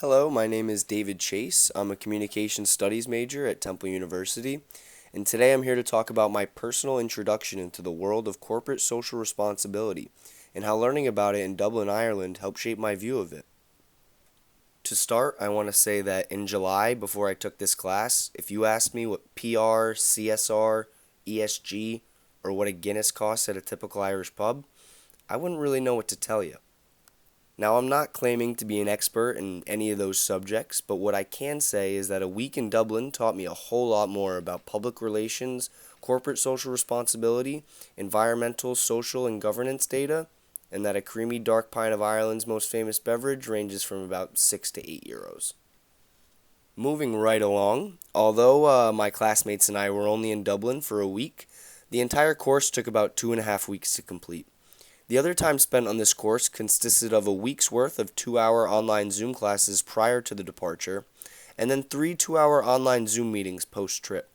Hello, my name is David Chase. I'm a communication studies major at Temple University, and today I'm here to talk about my personal introduction into the world of corporate social responsibility and how learning about it in Dublin, Ireland helped shape my view of it. To start, I want to say that in July, before I took this class, if you asked me what PR, CSR, ESG, or what a Guinness costs at a typical Irish pub, I wouldn't really know what to tell you. Now, I'm not claiming to be an expert in any of those subjects, but what I can say is that a week in Dublin taught me a whole lot more about public relations, corporate social responsibility, environmental, social, and governance data, and that a creamy dark pint of Ireland's most famous beverage ranges from about 6 to 8 euros. Moving right along, although my classmates and I were only in Dublin for a week, the entire course took about 2.5 weeks to complete. The other time spent on this course consisted of a week's worth of 2-hour online Zoom classes prior to the departure, and then 3 2-hour online Zoom meetings post-trip.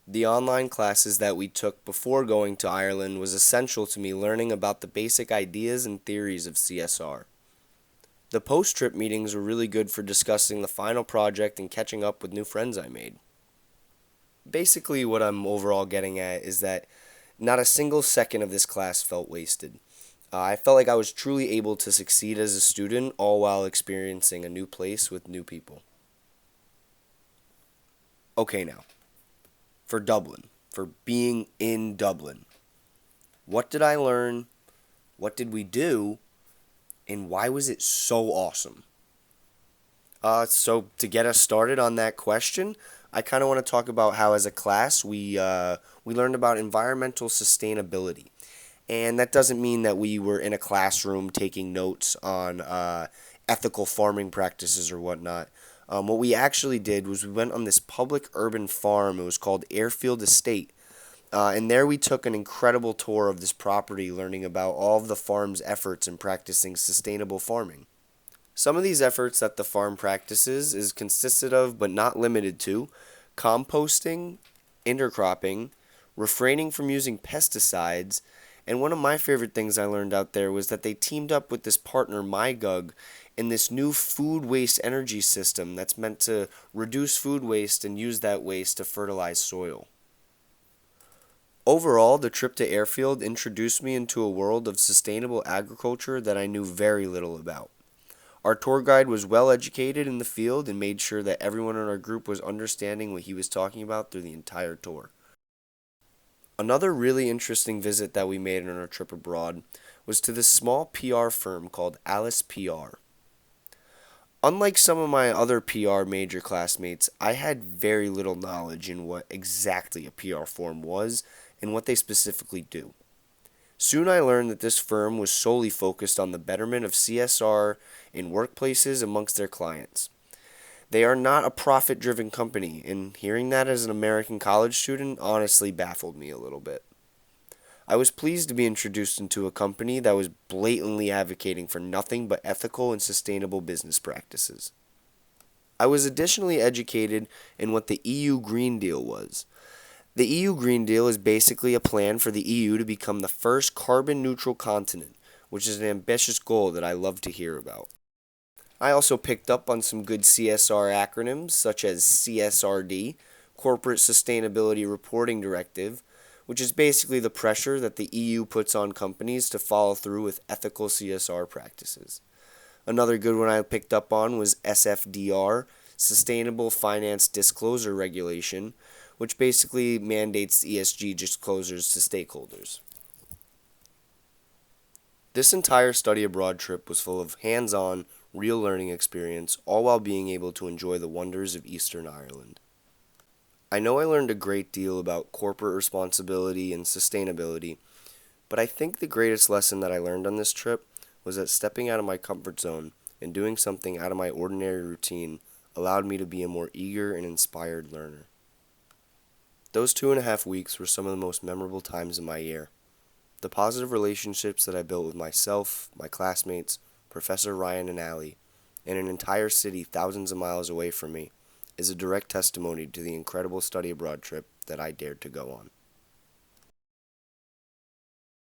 The online classes that we took before going to Ireland was essential to me learning about the basic ideas and theories of CSR. The post-trip meetings were really good for discussing the final project and catching up with new friends I made. Basically, what I'm overall getting at is that not a single second of this class felt wasted. I felt like I was truly able to succeed as a student, all while experiencing a new place with new people. Okay, now, for Dublin, for being in Dublin, what did I learn? What did we do? And why was it so awesome? So to get us started on that question, I kind of want to talk about how, as a class, we learned about environmental sustainability, and that doesn't mean that we were in a classroom taking notes on ethical farming practices or whatnot. What we actually did was we went on this public urban farm. It was called Airfield Estate. And there we took an incredible tour of this property, learning about all of the farm's efforts in practicing sustainable farming. Some of these efforts that the farm practices is consisted of, but not limited to, composting, intercropping, refraining from using pesticides, and one of my favorite things I learned out there was that they teamed up with this partner, MyGug, in this new food waste energy system that's meant to reduce food waste and use that waste to fertilize soil. Overall, the trip to Airfield introduced me into a world of sustainable agriculture that I knew very little about. Our tour guide was well educated in the field and made sure that everyone in our group was understanding what he was talking about through the entire tour. Another really interesting visit that we made on our trip abroad was to this small PR firm called Alice PR. Unlike some of my other PR major classmates, I had very little knowledge in what exactly a PR firm was and what they specifically do. Soon I learned that this firm was solely focused on the betterment of CSR in workplaces amongst their clients. They are not a profit-driven company, and hearing that as an American college student honestly baffled me a little bit. I was pleased to be introduced into a company that was blatantly advocating for nothing but ethical and sustainable business practices. I was additionally educated in what the EU Green Deal was. The EU Green Deal is basically a plan for the EU to become the first carbon neutral continent, which is an ambitious goal that I love to hear about. I also picked up on some good CSR acronyms such as CSRD, Corporate Sustainability Reporting Directive, which is basically the pressure that the EU puts on companies to follow through with ethical CSR practices. Another good one I picked up on was SFDR, Sustainable Finance Disclosure Regulation, which basically mandates ESG disclosures to stakeholders. This entire study abroad trip was full of hands-on, real learning experience, all while being able to enjoy the wonders of Eastern Ireland. I know I learned a great deal about corporate responsibility and sustainability, but I think the greatest lesson that I learned on this trip was that stepping out of my comfort zone and doing something out of my ordinary routine allowed me to be a more eager and inspired learner. Those 2.5 weeks were some of the most memorable times in my year. The positive relationships that I built with myself, my classmates, Professor Ryan and Allie, and an entire city thousands of miles away from me is a direct testimony to the incredible study abroad trip that I dared to go on.